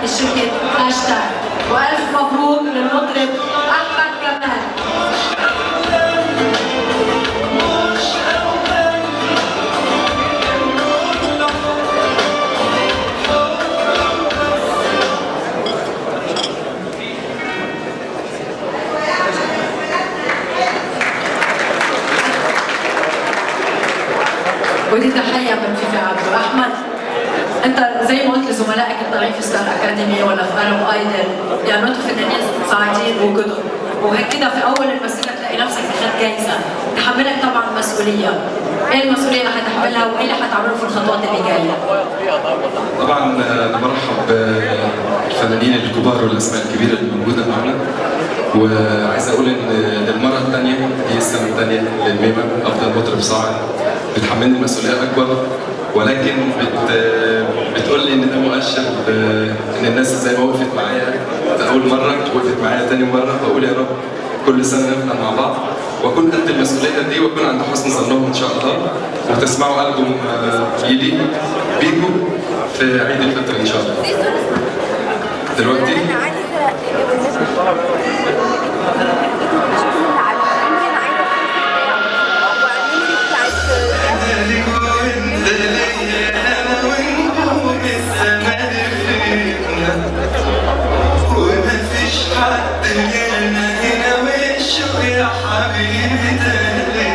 شركة هاشتاج. وألف مبروك للمطرب أحمد كمال. ودي تحية من فيفي عبده. أحمد أنت زي ما قلت لزملائك الطالعين في ستار أكاديمي ولا في أرب أيدل، يعني أنتم فنانين صاعدين وقدر، وهيك كده في أول المسيرة تلاقي نفسك أخذت جايزة، تحملك طبعا مسؤولية. إيه المسؤولية اللي حتحملها وإيه اللي حتعمله في الخطوات اللي جاية؟ طبعا أنا برحب بالفنانين الكبار والأسماء الكبيرة اللي موجودة معنا، وعايز أقول إن المرة الثانية هي السنة الثانية للميمة أفضل مطرب صاعد، بتحملني مسؤولية أكبر، ولكن بتقول لي ان ده مؤشر ان الناس زي ما وقفت معايا اول مره وقفت معايا ثاني مره، بقول يا رب كل سنه نفضل مع بعض واكون قد المسؤوليه دي واكون عند حسن ظنهم ان شاء الله، وتسمعوا البوم جديد بيجو في عيد الفطر ان شاء الله. دلوقتي ومفيش حد غيرنا هنا، وشه يا حبيبي تاني.